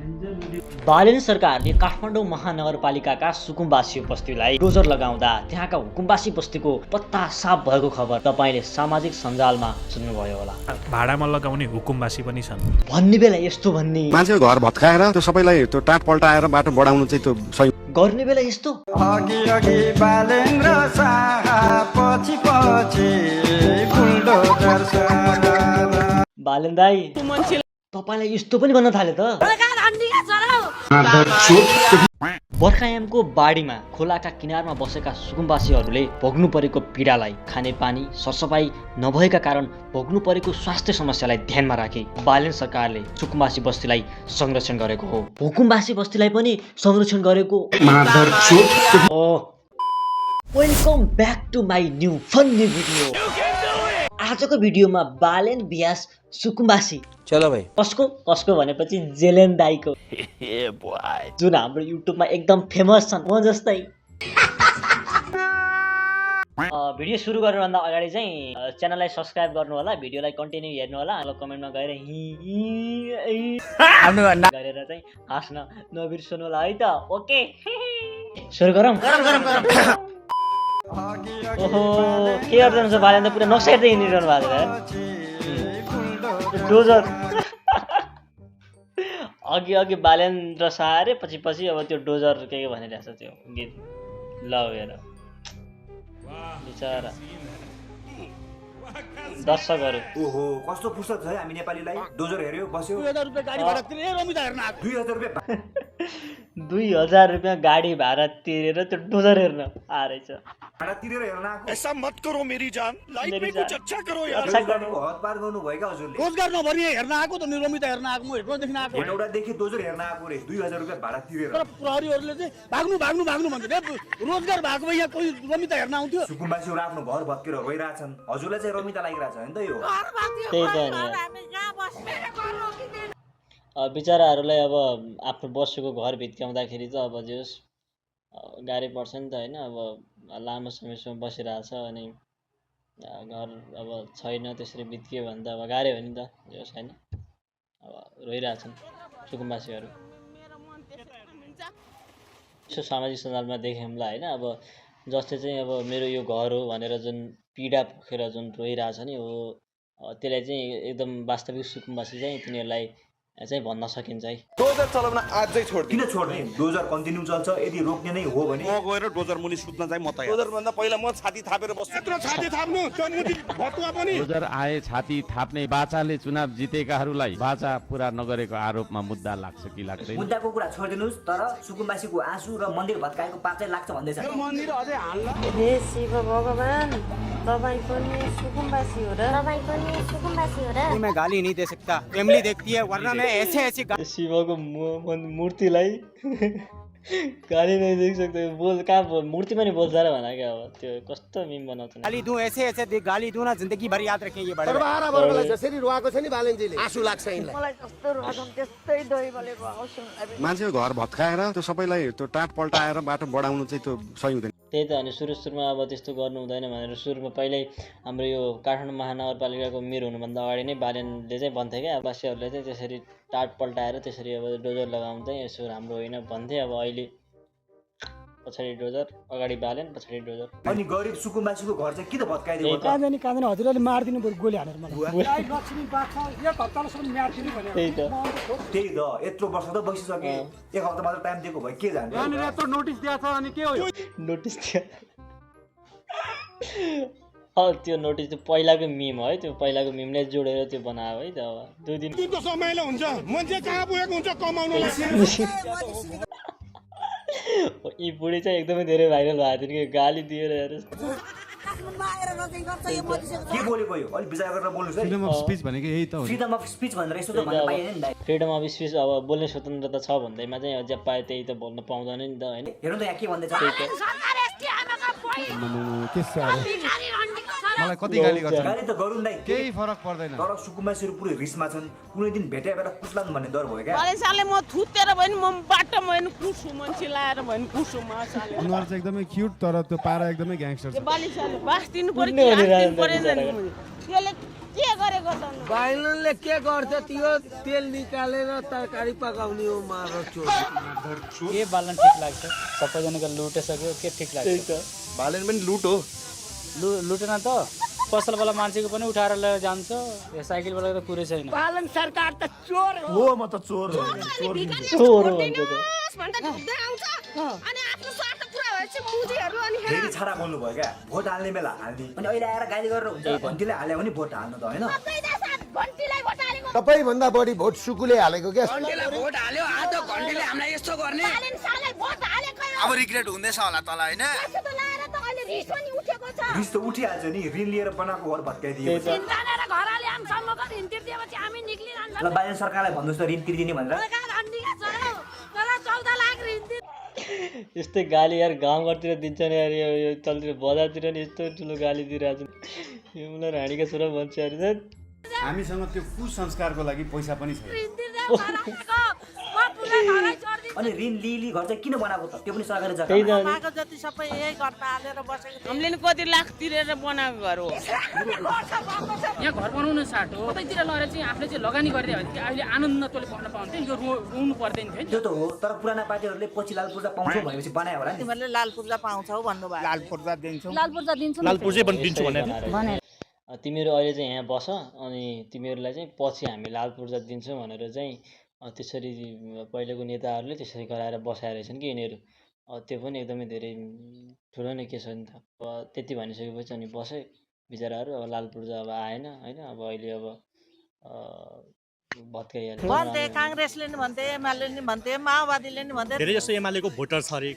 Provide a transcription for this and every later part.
बालेन सरकारले काठमाडौँ महानगरपालिकाका सुकुम्बासी बस्तीलाई डोजर लगाउँदा त्यहाँका हुकुम्बासी बस्तीको पत्ता साफ भएको खबर तपाईले सामाजिक सञ्जालमा सुन्नुभयो होला। भाडामा लगाउने हुकुमबासी पनि छन् भन्ने बेला यस्तो भन्ने मान्छेको घर भत्काएर त्यो सबैलाई त्यो टाट पल्टाएर बाटो बढाउनु चाहिँ त्यो सही गर्ने बेला यस्तो अघि अघि बालेन र साहा पछि पछि बुल्डोजर साहा। बालेन दाइ तपाईलाई यस्तो पनि भन्न थाले त। बर्खायामको बाढीमा खोलाका किनारमा बसेका सुकुम्बासीहरूले भोग्नु परेको पीडालाई, खानेपानी सरसफाई नभएका कारण भोग्नु परेको स्वास्थ्य समस्यालाई ध्यानमा राखी बालेन सरकारले सुकुम्बासी बस्तीलाई संरक्षण गरेको हो। हुकुम्बासी बस्तीलाई पनि संरक्षण गरेको हो। Welcome back to my new funny video. आजको भिडियोमा बालेन बियास सुकुम्बासी चलो भाइ कसको भनेपछि जेलेन दाईको जुन हाम्रो युट्युबमा एकदम फेमस छन् म जस्तै। भिडियो सुरु गर्नुभन्दा अगाडि चाहिँ च्यानललाई सब्स्क्राइब गर्नु होला, भिडियोलाई कन्टिन्यू हेर्नु होला, कमेन्टमा गएर गरेर चाहिँ हाँस्न नबिर्सनु होला है त। ओके सुरु गरौँ। ओहो के गर्नुहुन्छ बालेन त पुरा नक्सा हेर्दै हिँडिरहनु भएको छ डोजर। अघि अघि बालेन र सारे पछि पछि अब त्यो डोजर के भनिरहेछ त्यो गीत ल हेर बिचरा दर्शकहरू। ओहो कस्तो फुर्सद छ है हामी नेपालीलाई। डोजर हेर्यो बस्यो 2000 रुपैयाँ गाडी भाडा तिरेर रमिता हेर्न आएको। 2000 रुपैयाँ 2000 रुपैयाँ गाडी भाडा तिरेर त्यो डोजर हेर्न आएछ। भाडा तिरेर हेर्न आएको। ऐसा मत करो मेरी जान, लाइफ में कुछ अच्छा करो यार। अच्छा गर्नु हद पार गर्नु भयो क्या हजुरले। रोजगार नभर्ने हेर्न आएको त नि रमिता हेर्न आएको, म हेर्न देखिन आएको। एउटा देखि डोजर हेर्न आएको रे 2000 रुपैयाँ भाडा तिरेर। तर प्रहरीहरूले चाहिँ भाग्नु भाग्नु भाग्नु भन्थे। रोजगार भएको भए यहाँ कोही रमिता हेर्न आउँथ्यो। सुकुम्बासीहरू आफ्नो घर भत्केर रोइरहेछन्, हजुरलाई चाहिँ रमिता लागिरहेछ हैन त यो। त्यही त नि बिचराहरूलाई अब आफ्नो बसेको घर भित्काउँदाखेरि त अब जोस् गाह्रै पर्छ नि त होइन। अब लामो समयसम्म बसिरहेछ अनि घर अब छैन, त्यसरी भित्कियो भने त अब गाह्रै हो नि त जोस् होइन। अब रोइरहेछन् सुकुम्बासीहरू। यसो सामाजिक सञ्जालमा देख्यौँला होइन। अब जसले चाहिँ अब मेरो यो घर हो भनेर जुन पीडा पोखेर जुन रोइरहेछ नि हो त्यसलाई चाहिँ एकदम वास्तविक सुकुम्बासी चाहिँ तिनीहरूलाई चाहिँ भन्न सकिन्छ है। डोजर चलाउन अझै छोड्दिनु। किन छोड्ने? डोजर कन्टिन्यू चल्छ। यदि रोक्ने नै हो भने म गएर डोजर मुनि सुत्न चाहिँ म तयार। डोजर भन्दा पहिला म छाती थापेर बस्छु। यत्रो छाती थाप्नु त्यो मुनि भतुवा पनि। डोजर आए छाती थाप्ने बाचाले चुनाव जितेकाहरूलाई बाचा पूरा नगरेको आरोपमा मुद्दा लाग्छ कि लाग्दैन? मुद्दाको कुरा छोडिदिनुस्, तर सुकुम्बासीको आँसु र मन्दिर भत्काएको पाप चाहिँ लाग्छ भन्दैछ। यो मन्दिर अझै हाल्ला। हे शिव भगवान, तपाईं पनि सुकुम्बासी हो र? तपाईं पनि सुकुम्बासी हो र? मैं गाली नहीं दे सकता, फैमिली देखती है, वरना मैं ऐसे ऐसे शिवको मूर्तिलाई गाली नै देख सक्दै बोल कहाँ मूर्तिमा नि बोल्छ र भन क्या। अब त्यो कस्तो मिम बनाउँछ गाली दूं, ऐसे ऐसे गाली दूं ना, जिंदगी भर याद रखें ये बड़ा। बाह्र वर्गलाई जसरी रुवाको छ नि बालेनजीले आँसु लाग्छ यिनलाई। मलाई कस्तो रुवाको त्यस्तै दही बलेको आउँछ। मान्छेको घर भत्काएर त्यो सबैलाई त्यो टाट पल्टाएर बाटो बढाउनु चाहिँ त्यो सही हुँदैन। त्यही त अनि सुरुमा अब त्यस्तो गर्नु हुँदैन भनेर सुरुमा पहिल्यै हाम्रो यो काठमाडौँ महानगरपालिकाको मेयर हुनुभन्दा अगाडि नै बालेनले चाहिँ भन्थे क्या वासीहरूले चाहिँ त्यसरी टाट पल्टाएर त्यसरी अब डोजर लगाउनु चाहिँ यसो राम्रो होइन भन्थे। अब अहिले पछाडि डोजर अगाडि बालेन पछाडि डोजर। अनि गरिब सुकुम्बासीको घर चाहिँ किन भत्काइदियो त? काँदैन हजुरले मार्दिनु बरु गोली हानेर मलाई। लक्ष्मी बाछा एक हप्तासम्म म्याटिनु भन्यो। त्यही त त्यही त यत्रो वर्ष त बसिसके, एक हप्ता मात्र टाइम दिएको भए के जाने। यहाँनिर यत्रो नोटिस दिएको छ अनि के हो यो? नोटिस दियो त्यो नोटिस त्यो पहिलाको मिम है। त्यो पहिलाको मिमलाई जोडेर त्यो बनायो है त। अब 2 दिन दिनको समयले हुन्छ, मान्छे कहाँ पुगेको हुन्छ कमाउनलाई। यी बुढी चाहिँ एकदमै धेरै भाइरल भएको थियो कि गाली दिएर हेर्नुहोस् के बोलेको यो? अलिक विचार गरेर बोल्नुहोस् है। फ्रिडम अफ स्पिच भनेको यही त हो। फ्रिडम अफ स्पिच भनेर यसो त भन्न पाइएन नि दाइ। फ्रिडम अफ स्पिच अब बोल्ने स्वतन्त्रता छ भन्दैमा चाहिँ जे पाए त्यही त बोल्न पाउँदैन नि त होइन। हेर्नु त यहाँ के भन्दैछ। मलाई कति गाली गर्छ गाली त गरुन् दाइ, केही फरक पर्दैन। तर सुकुम्बासीहरू पुरै रिसमा छन्। कुनै दिन भेटे बेला कुस्लान् भन्ने डर भयो क्या। बालेनले म थुतेर भएन म बाटो भएन कुसु मान्छे लाएर भएन कुसु माछाले। अनुहार चाहिँ एकदमै क्युट तर त्यो पारा एकदमै ग्याङ्स्टर छ। बालेनले बास्तिनु पर्यो कि हास्तिनु पर्यो नि। त्यसले के गरेको छन् बाइलनले के गर्छ त्यो तेल निकालेर तरकारी पकाउने हो मारो चोर के बालन ठिक लाग्छ सबैजनाको लुटिसक्यो के ठिक लाग्छ बालन पनि लुट हो लुटेन त पसलवाला मान्छेको पनि उठाएर लिएर जान्छ यो साइकलवाला त कुरै छैन पालन सरकार त चोर हो म त चोर हो चोर भन्छ त अनि आफ्नो स्वार्थ पुरा भएपछि मुजीहरू अनि फेरि छाडा बोल्नु भयो क्या भोट हाल्ने बेला हाल्ने अनि अहिले आएर गाली गरेर हुन्छ घन्टीले हाल्यो भने भोट हाल्नु त होइन घन्टीलाई भोट हालेको सबैभन्दा बढी भोट सुकुले हालेको क्या भोट हाल्यो आज घन्टीले हामीलाई यस्तो गर्ने सालै भोट हालेको अब रिग्रेट हुँदैछ होला तल होइन त लाएर त अहिले रिस पनि उठेको छ रिस त उठिहाल्छ नि ऋण लिएर बनाएको घर भत्काइदिएको छ जानेर घर हाले आमसम्मको ऋण तिर्दिएपछि हामी निक्लिरहन्छ ल बाहिर सरकारलाई भन्नुहोस् त ऋण तिर्दिने भनेर तर 14 लाख ऋण यस्तै गाली यार गाउँघरतिर दिन्छ नि यार यो तलतिर बजारतिर नि यस्तो ठुलो गाली दिइरहेको छ यो मलाई रानीका छोरा भन्छ यार हामीसँग त्यो कुसंस्कारको लागि पैसा पनि छैन अनि ऋण लिली घर चाहिँ किन बनाएको त त्यो पनि सरकारले त्यही जग्गा त जति सबै यही घर हालेर बसेको हामीले नि कति लाख तिरेर बनाएको घर हो यहाँ घर बनाउनु साट हो सबैतिर लगेर चाहिँ आफूले चाहिँ लगानी गरिदियो भने अहिले आनन्द तोले पाउन पाउँथ्यो यो रुनु पर्दैन थियो त्यो त हो तर पुराना पार्टीहरूले पछि लाल पूर्जा पाउँछौ भनेपछि बनायो होला नि तिमीहरूले लाल पूर्जा पाउँछौ भन्नुभयो लाल पूर्जा दिन्छौँ लाल पूर्जा दिन्छु लाल पूर्जै पनि दिन्छु भने तिमीहरू अहिले चाहिँ यहाँ बस अनि तिमीहरूलाई चाहिँ पछि हामी लाल पूर्जा दिन्छौँ भनेर चाहिँ त्यसरी पहिलेको नेताहरूले त्यसरी गराएर बसाएर रहेछन् कि यिनीहरू त्यो पनि एकदमै धेरै ठुलो नै केस हो नि त अब त्यति भनिसकेपछि अनि बसे बिचराहरू अब लाल पूर्जा अब आएन होइन अब अहिले अब भत्काइहाल्यो भन्थे काङ्ग्रेसले नि भन्थे एमाले नि भन्थे माओवादीले नि भन्थे धेरै जस्तो एमालेको भोटर छ अरे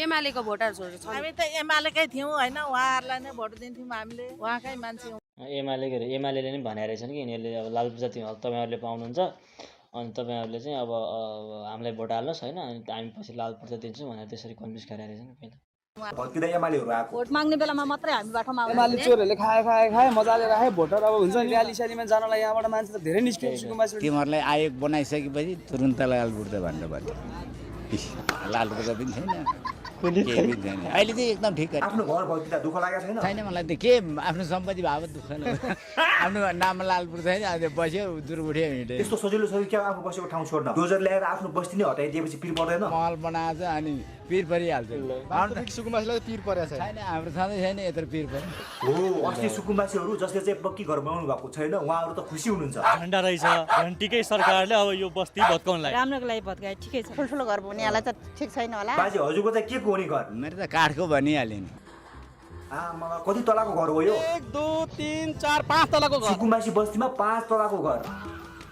एमालेको भोटर्सहरू छ हामी त एमालेकै थियौँ होइन उहाँहरूलाई नै भोट दिन्थ्यौँ हामीले उहाँकै मान्छे हौँ एमाले नि भनेर रहेछन् कि यिनीहरूले अब लाल पूर्जा तपाईँहरूले पाउनुहुन्छ अनि तपाईँहरूले चाहिँ अब हामीलाई भोट हाल्नुहोस् होइन अनि हामी पछि लाल पूर्जा दिन्छौँ भनेर त्यसरी कन्भिन्स गराएर रहेछन् पहिला भत्किँदा एमालेहरू आएको भोट माग्ने बेलामा मात्रै हामी बाटोमा एमाले चोरहरूले खाए मजाले राखे भोटर अब हुन्छ नि र्याली स्यालीमा जानलाई यहाँबाट मान्छे त धेरै निस्क्यो सुकुम्बासी तिमीहरूलाई आयोग बनाइसकेपछि तुरुन्त लाल पूर्जा भनेर भन्यो लाल पूर्जा पनि छैन केही पनि छैन अहिले चाहिँ एकदम ठिक आफ्नो घर भत्किँदा दुःख लागेको छैन छैन मलाई त के आफ्नो सम्पत्ति भए दुःख आफ्नो नाममा लाल पूर्जा छैन अहिले बस्यो दुर उठ्यो हिँड्यो त्यस्तो सजिलो छ कि क्या आफू बसेको ठाउँ छोड्न डोजर ल्याएर आफ्नो बस्ती नै हटाइदिएपछि पिर पर्दैन महल बनाएको छ अनि पिर परिहाल्छ सुकुम्बासीलाई पिर परेको छैन हाम्रो छँदै छैन यत्रो पिर पऱ्यो हो अस्ति सुकुम्बासीहरू जसले चाहिँ पक्की घर बनाउनु भएको छैन उहाँहरू त खुसी हुनुहुन्छ झन्डा रहेछ घन्टीकै सरकारले अब यो बस्ती भत्काउनलाई राम्रोको लागि भत्काए ठिकै छ ठुल्ठुलो घर बनाउनेलाई त ठिक छैन होला बाजे हजुरको चाहिँ के को हुने घर मेरो त काठको भनिहालेँ नि आमा कति तलाको घर हो यो 1 2 3 4 5 तलाको घर सुकुम्बासी बस्तीमा 5 तलाको घर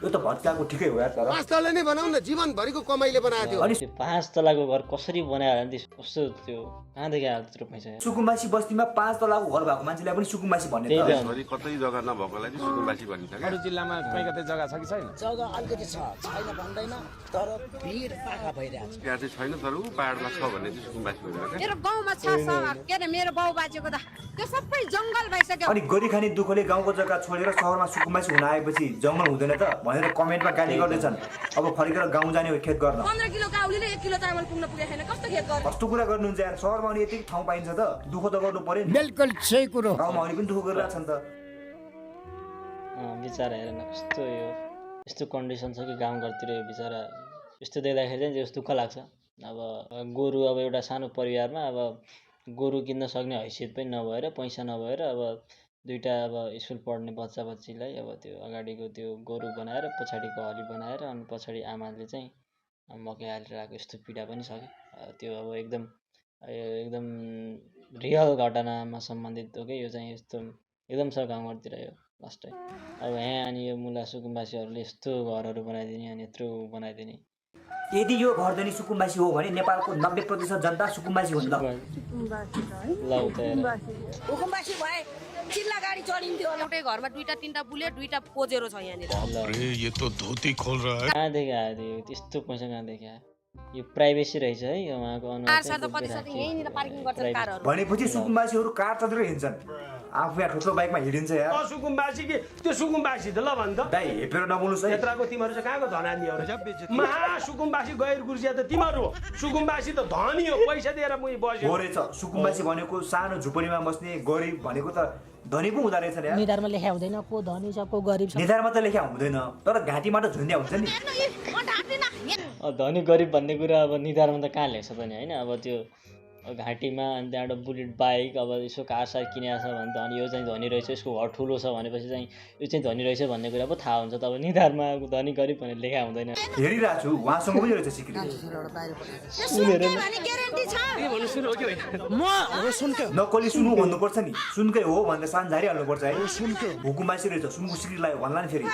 यो त भत्काएको ठिकै हो यार तर 5 तले नै बनाउन जीवनभरिको कमाइले बनाएको थियो अनि त्यो 5 तलाको घर कसरी बनायो भने कस्तो त्यो कहाँदेखि आयो त्यत्रो पैसा सुकुम्बासी बस्तीमा 5 तलाको घर भएको मान्छेलाई पनि सुकुम्बासी भन्ने त्यही त त कतै जग्गा नभएकोलाई चाहिँ सुकुम्बासी भनिन्छ अरू जिल्लामा कहीँ कतै जग्गा छ कि छैन जग्गा अलिकति छ छैन भन्दैन तर भिड पाखा भइरहेको छ त्यहाँ चाहिँ छैन तर ऊ पाहाडमा छ भन्ने चाहिँ सुकुम्बासी भनिन्छ मेरो गाउँमा छ के अरे मेरो बाउ बाजेको त त्यो सबै जङ्गल भइसक्यो अनि गरिखाने दुःखले गाउँको जग्गा छोडेर सहरमा सुकुम्बासी हुन आएपछि जङ्गल हुँदैन त भनेर कमेन्टमा गाली गर्दैछन् अब फर्केर गाउँ जाने हो खेत गर्न 15 किलो गाउँले 1 किलो चामल पुग्न पुगे छैन कस्तो खेत गर्नु कस्तो कुरा गर्नुहुन्छ यार सहरमा अनि यति ठाउँ पाइन्छ त दुःख त गर्नु पर्यो नि बिल्कुल सही कुरो गाउँमा अनि पनि दुःख गरिरहेको छन् त बिचरा हेर न कस्तो यो यस्तो कन्डिसन छ कि गाउँघरतिर यो बिचरा यस्तो देख्दाखेरि चाहिँ जस्तो दुःख लाग्छ अब गोरु अब एउटा सानो परिवारमा अब गोरु किन्न सक्ने हैसियत पनि नभएर पैसा नभएर अब दुईवटा अब स्कुल पढ्ने बच्चा बच्चीलाई अब त्यो अगाडिको त्यो गोरु बनाएर पछाडिको हली बनाएर अनि पछाडि आमाले चाहिँ मकै हालेर आएको यस्तो पीडा पनि छ कि त्यो अब एकदम रियल घटनामा सम्बन्धित हो कि यो चाहिँ यस्तो एकदम छ गाउँघरतिर यो लास्टै अब यहाँ अनि यो मुला सुकुम्बासीहरूले यस्तो घरहरू बनाइदिने अनि यत्रो बनाइदिने यदि यो घर धनी सुकुम्बासी हो भने नेपालको 90% जनता सुकुम्बासी हुन्छ ल उता हेर हुकुम्बासी भए चिल्ला गाडी चढिन्थ्यो एउटै घरमा 2टा 3टा बुलेट 2टा पोजेरो छ यहाँनिर कहाँदेखि आयो यो त्यस्तो पैसा कहाँदेखि आयो यो प्राइभेसी रहेछ है यो उहाँको अनुहार भनेपछि सुकुम्बासीहरू कार चढेर हिँड्छन् आफू यहाँ ठुलो बाइकमा हिँडिन्छ यार सुकुम्बासी कि त्यो सुकुम्बासी त ल भन्छ दाइ हेपेर नबोल्नुस् है क्षेत्रको तिमीहरू चाहिँ कहाँको धनानीहरू महा सुकुम्बासी गैर गुर्जिया त तिमीहरू हो सुकुम्बासी त धनी हो पैसा दिएर मुई बस्यो हो रहेछ सुकुम्बासी भनेको सानो झुपडीमा बस्ने गरिब भनेको त धनी पो हुँदो रहेछ नि यार। निधारमा लेखा हुँदैन को धनी छ को गरिब छ निधारमा त लेख्या हुँदैन तर घाँटीमा त झुन्ड्या हुन्छ नि। धनी गरिब भन्ने कुरा अब निधारमा त कहाँ लेख्छ पनि होइन। अब त्यो घाँटीमा अनि त्यहाँबाट बुलेट बाइक अब यसो कार सार किनेको छ भने धनी यो चाहिँ धनी रहेछ यसको घर ठुलो छ भनेपछि चाहिँ यो चाहिँ धनी रहेछ भन्ने कुरा पो थाहा हुन्छ। तब निधारमा धनी गरिब भनेर लेखा हुँदैन। हेरिरहेको छु उहाँसँग पनि रहेछ सिक्री। नक्कली सुनु भन्नुपर्छ नि सुनकै हो भनेर सान झारिहाल्नुपर्छ है। हुकुमासी रहेछ सुनको सिक्री लगायो भन्ला नि फेरि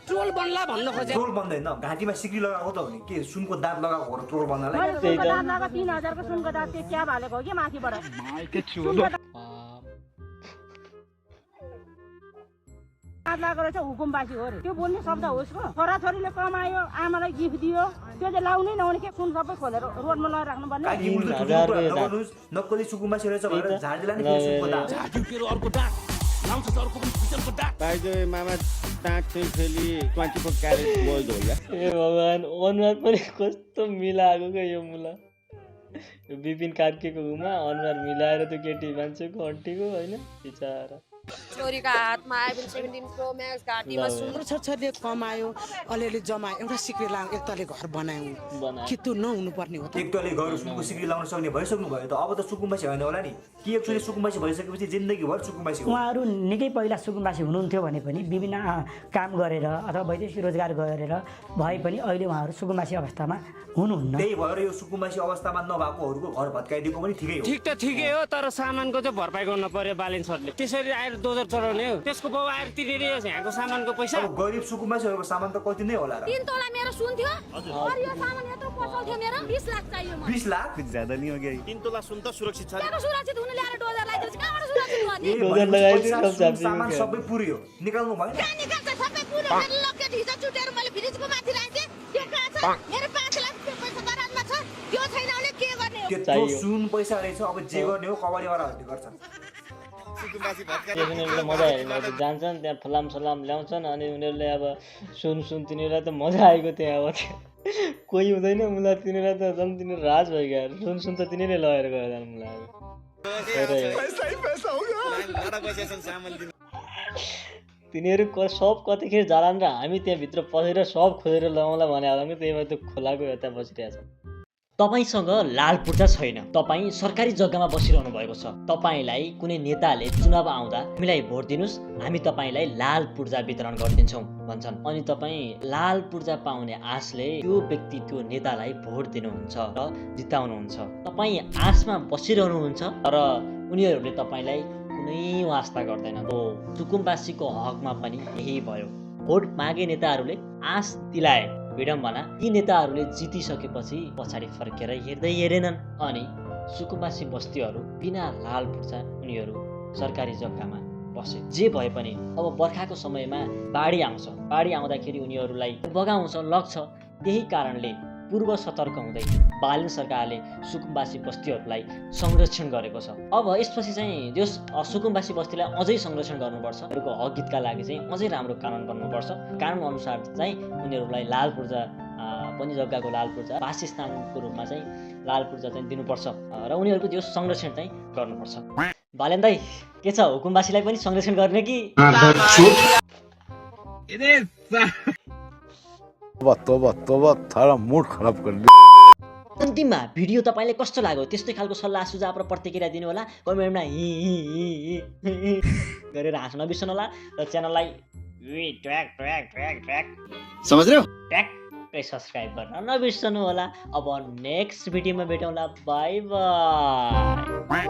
ट्रोल बन्ला भन्न खोजे ट्रोल बन्दैन घाँटीमा सिक्री लगाएको त हो नि के सुनको दाँत लगाएको हो र ट्रोल बन्नलाई। 3000 को सुनको दाँत त्यो क्या हालेको हो कि माथिबाट लागेको रहेछ हुकुमबासी हो रे। त्यो बोल्ने शब्द हो उसको। छोराछोरीले कमायो आमालाई गिफ्ट दियो त्यो चाहिँ लाउनै नहुने के सुन सबै खोलेर रोडमा लगाएर राख्नु पर्ने। नक्कली सुकुमासी रहेछ भनेर झाडिदिला नि फेरि सुनको दाँत। मामा दाँत चाहिँ फेरि 24 क्यारेट गोल्ड हो या। ए भगवान् अनुहार पनि कस्तो मिलाएको क्या यो मुला। विपिन कार्कीको घुमा अनुहार मिलाएर त्यो केटी मान्छेको आन्टीको होइन बिचारा। छोरीका हातमा आइफोन 17 प्रो म्याक्स घाँटीमा सुन छोरीले कमायो अलिअलि जमायो एउटा सिक्री लाउ एक तले घर बनायौँ कि त्यो नहुनु पर्ने हो त। एक तले घर सुनको सिक्री लाउन सक्ने भइसक्नु भयो त अब त सुकुम्बासी होइन होला नि कि एकचोटि सुकुम्बासी भइसकेपछि जिन्दगीभर सुकुम्बासी हो। उहाँहरू निकै पहिला सुकुम्बासी हुनुहुन्थ्यो भने पनि विभिन्न काम गरेर अथवा वैदेशिक रोजगार गरेर भए पनि अहिले उहाँहरू सुकुम्बासी अवस्थामा हुनुहुन्न। त्यही भएर यो सुकुम्बासी अवस्थामा नभएकोहरूको घर भत्काइदिएको पनि ठिकै हो। ठिक त ठिकै हो तर सामानको चाहिँ भरपाई गर्न पर्यो बालेन सरले। त्यसरी आएर दोजर चढाउने हो त्यसको बाउ आएर तिरेर यहाँको सामानको पैसा। अब गरिब सुकुम्बासीहरूको सामान त कति नै होला र। 3 तोला मेरो सुन थियो और यो सामान यत्रो पसाउँथ्यो मेरो 20 लाख चाहियो मलाई। 20 लाख ज्यादा नहीं हो गया 3 तोला सुन त सुरक्षित छ। त्यहाँ सुरक्षित हुनु ल्याएर डोजर लगाइदिन्छ कहाँबाट सुरक्षित गर्ने। डोजर लगाइदिन्छ सामान सबै पुर्यो निकाल्नु भएन। कहाँ निकाल्छ सबै पुरो मेरो लकेट हिजो चुटेर मैले फ्रिजको माथि राखेँ त्यो कहाँ छ मेरो 5 लाख पैसा दराजमा छ त्यो छैन भने के गर्ने हो। त्यो सुन पैसा रहेछ अब जे गर्ने हो कबडीवालाहरूले गर्छ। उनीहरूले मजा हेरेर जान्छन् त्यहाँ फलाम सलाम ल्याउँछन् अनि उनीहरूले अब सुन तिनीहरूलाई त मजा आएको त्यहाँ अब कोही हुँदैन मुला तिनीहरूलाई त झन् तिनीहरू राज भइगयो सुन त तिनीहरूले लगेर गयो झन् मुला। तिनीहरू सब कतिखेर जालान् र हामी त्यहाँभित्र पसेर सब खोजेर लगाउँला भने होला कि त्यही भएर त्यो खोलाको यता बसिरहेछ। तपाईँसँग लाल पूर्जा छैन तपाईँ सरकारी जग्गामा बसिरहनु भएको छ तपाईँलाई कुनै नेताले चुनाव आउँदा हामीलाई भोट दिनुहोस् हामी तपाईँलाई लाल पूर्जा वितरण गरिदिन्छौँ भन्छन् अनि तपाईँ लाल पूर्जा पाउने आशले त्यो व्यक्ति त्यो नेतालाई भोट दिनुहुन्छ र जिताउनुहुन्छ। तपाईँ आशमा बसिरहनुहुन्छ तर उनीहरूले तपाईँलाई कुनै वास्ता गर्दैनन्। हो सुकुम्बासीको हकमा पनि यही भयो। भोट मागे नेताहरूले आश दिलाए विडम्बना यी नेताहरूले जितिसकेपछि पछाडि फर्केर हेर्दै हेरेनन् अनि सुकुम्बासी बस्तीहरू बिना लाल पूर्जा उनीहरू सरकारी जग्गामा बसे। जे भए पनि अब बर्खाको समयमा बाढी आउँछ बाढी आउँदाखेरि उनीहरूलाई बगाउँछ लग्छ। त्यही कारणले पूर्व सतर्क हुँदै बालेन सरकारले सुकुम्बासी बस्तीहरूलाई संरक्षण गरेको छ। अब यसपछि चाहिँ यस सुकुम्बासी बस्तीलाई अझै संरक्षण गर्नुपर्छ। उनीहरूको हक हितका लागि चाहिँ अझै राम्रो कानुन बन्नुपर्छ। कानुन अनुसार चाहिँ उनीहरूलाई लाल पूर्जा पनि जग्गाको लाल पूर्जा वासस्थानको रूपमा चाहिँ लाल पूर्जा चाहिँ दिनुपर्छ र उनीहरूको त्यो संरक्षण चाहिँ गर्नुपर्छ। बालेन दाइ के छ हुकुमबासीलाई पनि संरक्षण गर्ने कि? अन्तिममा भिडियो तपाईँले कस्तो लाग्यो त्यस्तै खालको सल्लाह सुझाव र प्रतिक्रिया दिनु होला कमेन्टमा गरेर हाँस्न नबिर्सनु होला र च्यानललाई सब्सक्राइब गर्न नबिर्सनु होला। अब नेक्स्ट भिडियोमा भेटौँला बाई बाई।